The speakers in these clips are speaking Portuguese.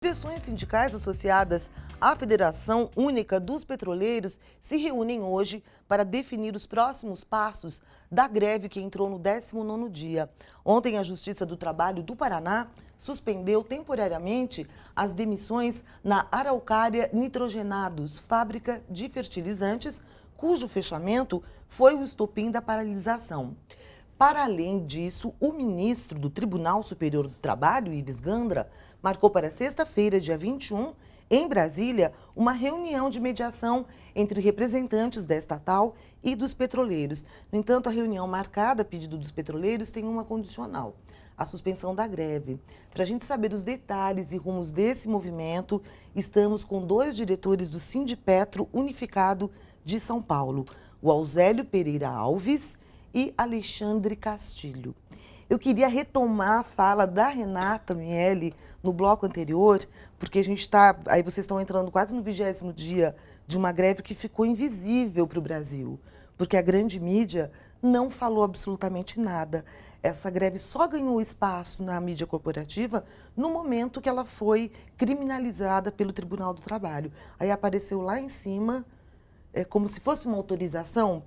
Direções sindicais associadas à Federação Única dos Petroleiros se reúnem hoje para definir os próximos passos da greve que entrou no 19º dia. Ontem, a Justiça do Trabalho do Paraná suspendeu temporariamente as demissões na Araucária Nitrogenados, fábrica de fertilizantes, cujo fechamento foi o estopim da paralisação. Para além disso, o ministro do Tribunal Superior do Trabalho, Ives Gandra, marcou para sexta-feira, dia 21, em Brasília, uma reunião de mediação entre representantes da estatal e dos petroleiros. No entanto, a reunião marcada a pedido dos petroleiros tem uma condicional: a suspensão da greve. Para a gente saber os detalhes e rumos desse movimento, estamos com dois diretores do Sindipetro Unificado de São Paulo, o Auzélio Pereira Alves e Alexandre Castilho. Eu queria retomar a fala da Renata Miele no bloco anterior, porque a gente aí vocês estão entrando quase no 20º dia de uma greve que ficou invisível para o Brasil, porque a grande mídia não falou absolutamente nada. Essa greve só ganhou espaço na mídia corporativa no momento que ela foi criminalizada pelo Tribunal do Trabalho. Aí apareceu lá em cima, como se fosse uma autorização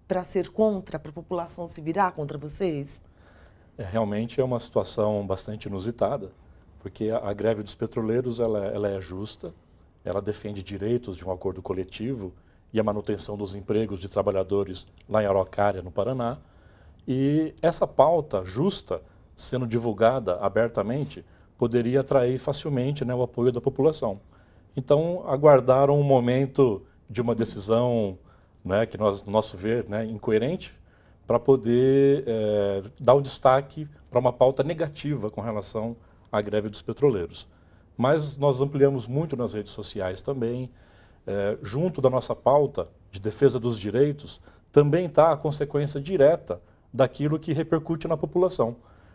para ser contra, para a população se virar contra vocês? Realmente é uma situação bastante inusitada, porque a greve dos petroleiros ela é justa, ela defende direitos de um acordo coletivo e a manutenção dos empregos de trabalhadores lá em Araucária, no Paraná. E essa pauta justa, sendo divulgada abertamente, poderia atrair facilmente, né, o apoio da população. Então, aguardaram um momento de uma decisão, né, que no nosso ver, né, incoerente, para poder dar um destaque para uma pauta negativa com relação à greve dos petroleiros. Mas nós ampliamos muito nas redes sociais também. Junto da nossa pauta de defesa dos direitos, também está a consequência direta daquilo que repercute na população.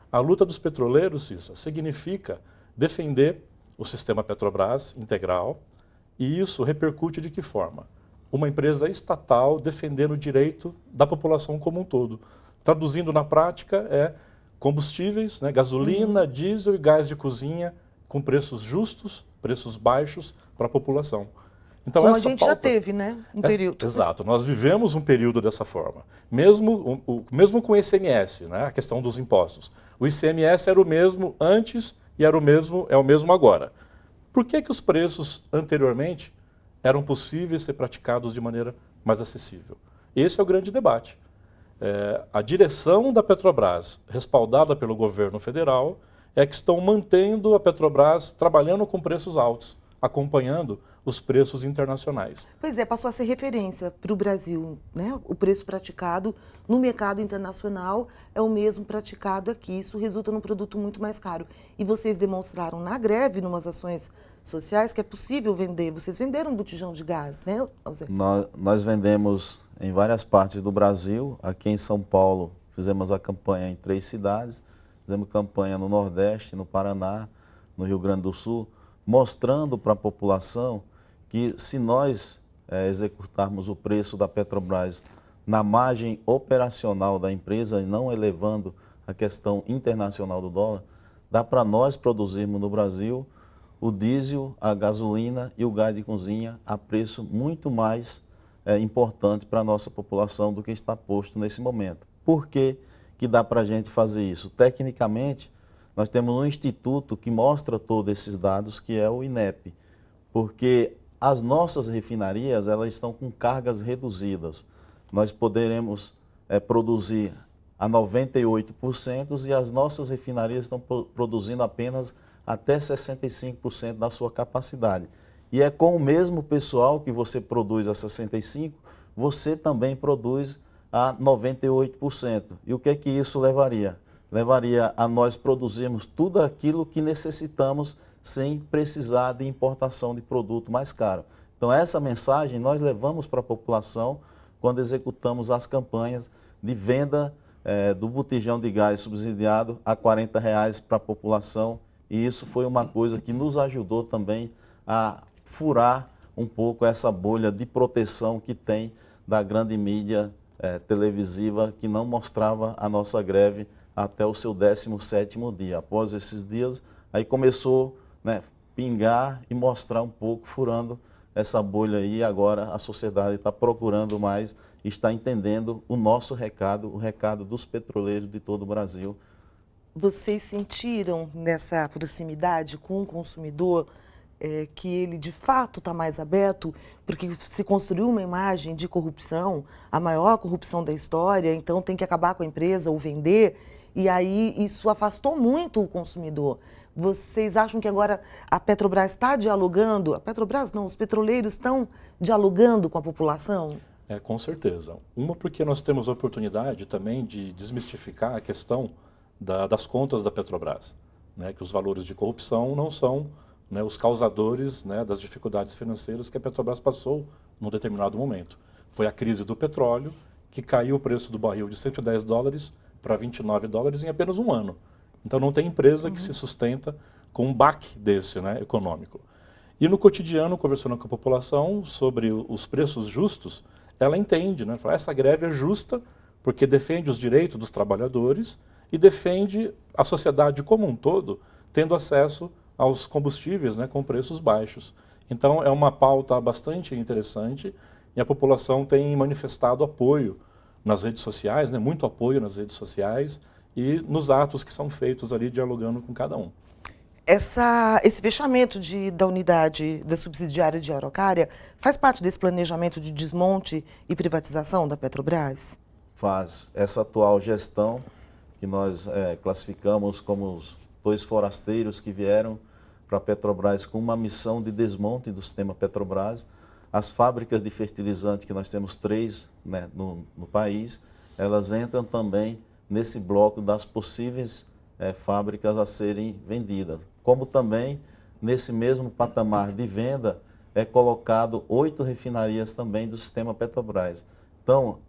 A luta dos petroleiros, Cissa, significa defender o sistema Petrobras integral, e isso repercute de que forma? Uma empresa estatal defendendo o direito da população como um todo. Traduzindo na prática, combustíveis, né, gasolina, diesel e gás de cozinha com preços justos, preços baixos para a população. Então, Como a essa gente já pauta, teve, né? Um período. Exato, nós vivemos um período dessa forma. Mesmo com o ICMS, né, a questão dos impostos. O ICMS era o mesmo antes e é o mesmo agora. Por que os preços anteriormente eram possíveis ser praticados de maneira mais acessível? Esse é o grande debate. A direção da Petrobras, respaldada pelo governo federal, é que estão mantendo a Petrobras trabalhando com preços altos, acompanhando os preços internacionais. Pois é, passou a ser referência para o Brasil, né? O preço praticado no mercado internacional é o mesmo praticado aqui. Isso resulta num produto muito mais caro. E vocês demonstraram na greve, numas ações sociais, que é possível vender. Vocês venderam um botijão de gás, né, Alzé? Nós vendemos em várias partes do Brasil. Aqui em São Paulo fizemos a campanha em 3 cidades. Fizemos campanha no Nordeste, no Paraná, no Rio Grande do Sul, mostrando para a população que se nós executarmos o preço da Petrobras na margem operacional da empresa e não elevando a questão internacional do dólar, dá para nós produzirmos no Brasil o diesel, a gasolina e o gás de cozinha a preço muito mais importante para a nossa população do que está posto nesse momento. Por que dá para a gente fazer isso? Tecnicamente, nós temos um instituto que mostra todos esses dados, que é o INEP, porque as nossas refinarias elas estão com cargas reduzidas. Nós poderemos produzir a 98% e as nossas refinarias estão produzindo apenas até 65% da sua capacidade. E é com o mesmo pessoal que você produz a 65%, você também produz a 98%. E o que é que isso levaria? Levaria a nós produzirmos tudo aquilo que necessitamos sem precisar de importação de produto mais caro. Então essa mensagem nós levamos para a população quando executamos as campanhas de venda do botijão de gás subsidiado a R$40 para a população, e isso foi uma coisa que nos ajudou também a furar um pouco essa bolha de proteção que tem da grande mídia televisiva, que não mostrava a nossa greve até o seu 17º dia. Após esses dias, aí começou, né, pingar e mostrar um pouco, furando essa bolha aí. Agora a sociedade está procurando mais, está entendendo o nosso recado, o recado dos petroleiros de todo o Brasil. Vocês sentiram nessa proximidade com o consumidor que ele de fato está mais aberto, porque se construiu uma imagem de corrupção, a maior corrupção da história, então tem que acabar com a empresa ou vender, e aí isso afastou muito o consumidor. Vocês acham que agora a Petrobras está dialogando? A Petrobras não, os petroleiros estão dialogando com a população? Com certeza. Uma, porque nós temos a oportunidade também de desmistificar a questão das contas da Petrobras, né, que os valores de corrupção não são, né, os causadores, né, das dificuldades financeiras que a Petrobras passou num determinado momento. Foi a crise do petróleo, que caiu o preço do barril de $110 para $29 em apenas um ano. Então não tem empresa que se sustenta com um baque desse, né, econômico. E no cotidiano, conversando com a população sobre os preços justos, ela entende, né, fala, essa greve é justa porque defende os direitos dos trabalhadores e defende a sociedade como um todo, tendo acesso aos combustíveis, né, com preços baixos. Então é uma pauta bastante interessante e a população tem manifestado apoio nas redes sociais, né, muito apoio nas redes sociais e nos atos que são feitos ali dialogando com cada um. Esse fechamento da unidade da subsidiária de Araucária faz parte desse planejamento de desmonte e privatização da Petrobras? Faz. Essa atual gestão, que nós classificamos como os 2 forasteiros que vieram para a Petrobras com uma missão de desmonte do sistema Petrobras. As fábricas de fertilizante, que nós temos 3, né, no país, elas entram também nesse bloco das possíveis fábricas a serem vendidas. Como também, nesse mesmo patamar de venda, é colocado 8 refinarias também do sistema Petrobras. Então,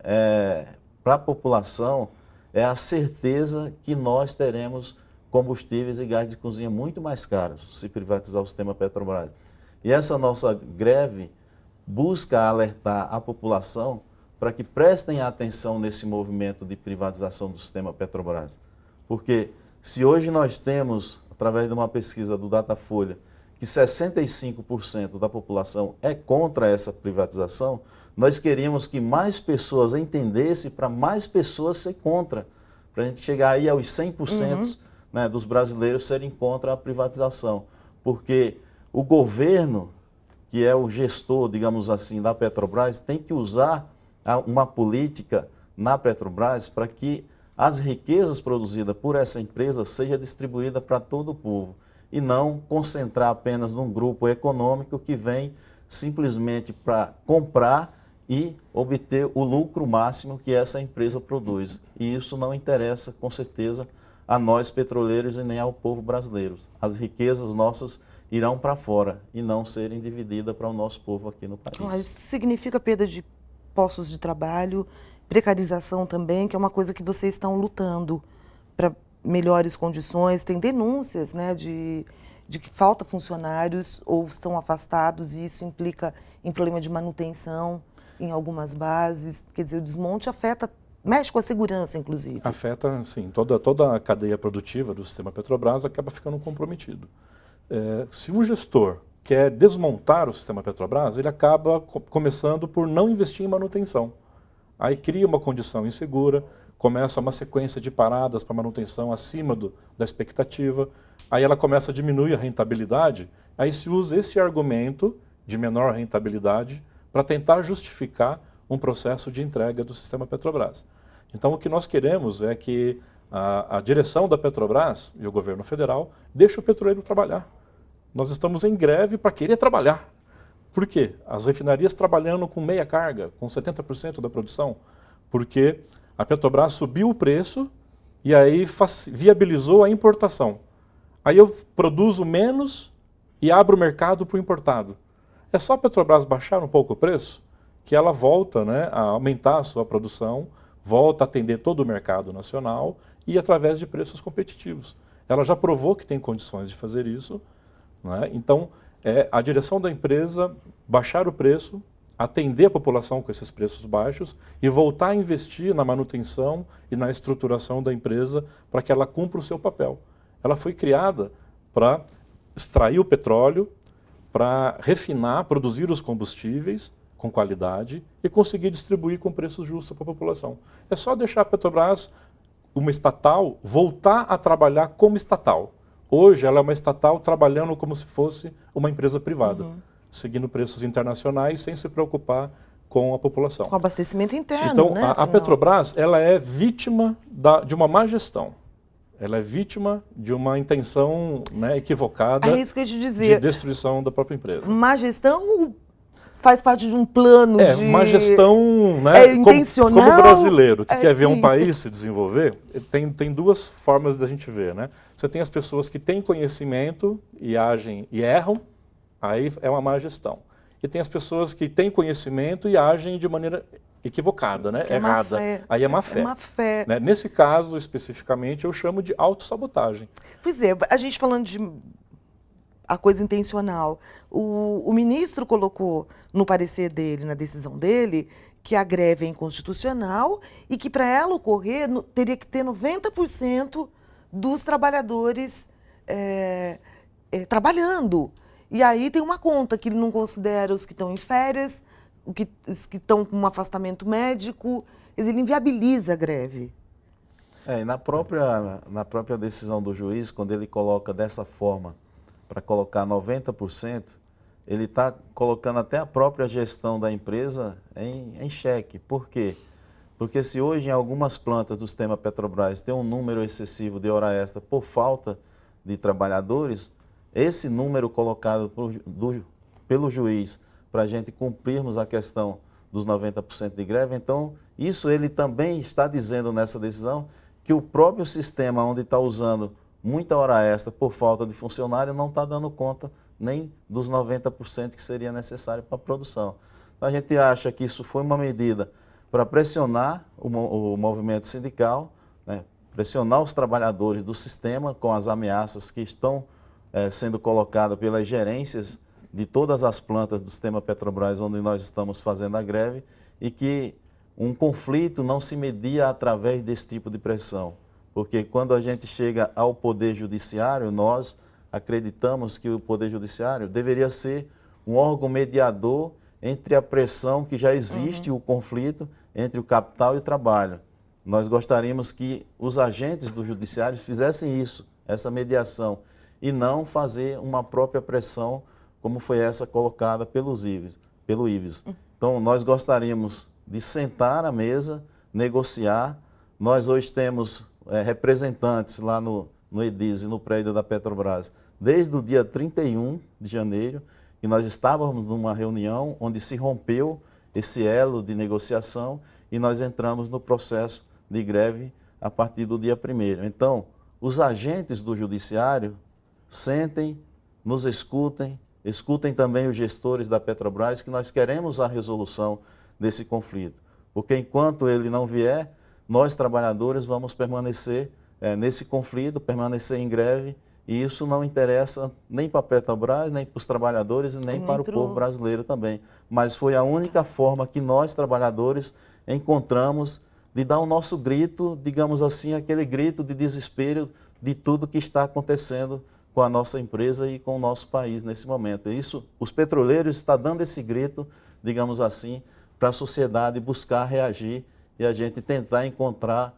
para a população, é a certeza que nós teremos combustíveis e gás de cozinha muito mais caros se privatizar o sistema Petrobras. E essa nossa greve busca alertar a população para que prestem atenção nesse movimento de privatização do sistema Petrobras. Porque se hoje nós temos, através de uma pesquisa do Datafolha, que 65% da população é contra essa privatização, nós queríamos que mais pessoas entendessem para mais pessoas ser contra, para a gente chegar aí aos 100% né, dos brasileiros serem contra a privatização. Porque o governo, que é o gestor, digamos assim, da Petrobras, tem que usar uma política na Petrobras para que as riquezas produzidas por essa empresa sejam distribuídas para todo o povo e não concentrar apenas num grupo econômico que vem simplesmente para comprar e obter o lucro máximo que essa empresa produz. E isso não interessa, com certeza, a nós petroleiros e nem ao povo brasileiro. As riquezas nossas irão para fora e não serem divididas para o nosso povo aqui no país. Isso significa perda de postos de trabalho, precarização também, que é uma coisa que vocês estão lutando para melhores condições. Tem denúncias, né, de que falta funcionários ou são afastados e isso implica em problema de manutenção em algumas bases. Quer dizer, o desmonte mexe com a segurança, inclusive. Afeta, sim, toda a cadeia produtiva do sistema Petrobras acaba ficando comprometido. Se um gestor quer desmontar o sistema Petrobras, ele acaba começando por não investir em manutenção. Aí cria uma condição insegura, começa uma sequência de paradas para manutenção acima da expectativa, aí ela começa a diminuir a rentabilidade, aí se usa esse argumento de menor rentabilidade para tentar justificar um processo de entrega do sistema Petrobras. Então o que nós queremos é que a direção da Petrobras e o governo federal deixe o petroleiro trabalhar. Nós estamos em greve para querer trabalhar. Por quê? As refinarias trabalhando com meia carga, com 70% da produção, porque a Petrobras subiu o preço e aí viabilizou a importação. Aí eu produzo menos e abro o mercado para o importado. É só a Petrobras baixar um pouco o preço que ela volta, né, a aumentar a sua produção, volta a atender todo o mercado nacional e através de preços competitivos. Ela já provou que tem condições de fazer isso, né? Então, a direção da empresa baixar o preço, atender a população com esses preços baixos e voltar a investir na manutenção e na estruturação da empresa para que ela cumpra o seu papel. Ela foi criada para extrair o petróleo para refinar, produzir os combustíveis com qualidade e conseguir distribuir com preço justo para a população. É só deixar a Petrobras, uma estatal, voltar a trabalhar como estatal. Hoje ela é uma estatal trabalhando como se fosse uma empresa privada, seguindo preços internacionais sem se preocupar com a população. Com abastecimento interno, Então, né? a Petrobras, ela é vítima de uma má gestão. Ela é vítima de uma intenção, né, equivocada É isso que eu ia te de dizer. destruição da própria empresa. Má gestão faz parte de um plano de... Má gestão, né, intencional. como brasileiro que quer ver sim. um país se desenvolver, tem duas formas da gente ver, né? Você tem as pessoas que têm conhecimento e agem e erram, aí é uma má gestão. E tem as pessoas que têm conhecimento e agem de maneira equivocada, né? Que é má Errada. fé. Aí é má fé. É má fé. Né? Nesse caso, especificamente, eu chamo de autossabotagem. Pois é, a gente falando de a coisa intencional, o ministro colocou no parecer dele, na decisão dele, que a greve é inconstitucional e que para ela ocorrer teria que ter 90% dos trabalhadores trabalhando. E aí tem uma conta que ele não considera os que estão em férias, os que estão com um afastamento médico, ele inviabiliza a greve. E na própria decisão do juiz, quando ele coloca dessa forma, para colocar 90%, ele está colocando até a própria gestão da empresa em xeque. Por quê? Porque se hoje em algumas plantas do sistema Petrobras tem um número excessivo de hora extra por falta de trabalhadores, esse número colocado pelo juiz para a gente cumprirmos a questão dos 90% de greve, então isso ele também está dizendo nessa decisão que o próprio sistema onde está usando muita hora extra por falta de funcionário não está dando conta nem dos 90% que seria necessário para a produção. Então, a gente acha que isso foi uma medida para pressionar o movimento sindical, né, pressionar os trabalhadores do sistema com as ameaças que estão sendo colocadas pelas gerências de todas as plantas do sistema Petrobras onde nós estamos fazendo a greve e que um conflito não se media através desse tipo de pressão. Porque quando a gente chega ao Poder Judiciário, nós acreditamos que o Poder Judiciário deveria ser um órgão mediador entre a pressão que já existe, o conflito entre o capital e o trabalho. Nós gostaríamos que os agentes do Judiciário fizessem isso, essa mediação, e não fazer uma própria pressão como foi essa colocada pelo IVES. Então, nós gostaríamos de sentar à mesa, negociar. Nós hoje temos representantes lá no EDISE, no prédio da Petrobras, desde o dia 31 de janeiro, e nós estávamos numa reunião onde se rompeu esse elo de negociação e nós entramos no processo de greve a partir do dia 1º. Então, os agentes do Judiciário sentem, nos escutem também os gestores da Petrobras, que nós queremos a resolução desse conflito. Porque enquanto ele não vier, nós trabalhadores vamos permanecer nesse conflito, permanecer em greve, e isso não interessa nem para a Petrobras, nem para os trabalhadores, e nem para o povo brasileiro também. Mas foi a única forma que nós, trabalhadores, encontramos de dar o nosso grito, digamos assim, aquele grito de desespero de tudo que está acontecendo com a nossa empresa e com o nosso país nesse momento. Isso, os petroleiros estão dando esse grito, digamos assim, para a sociedade buscar reagir e a gente tentar encontrar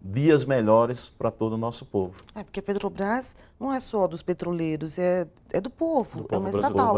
dias melhores para todo o nosso povo. Porque a Petrobras não é só dos petroleiros, é do povo, é uma brasileiro. estatal.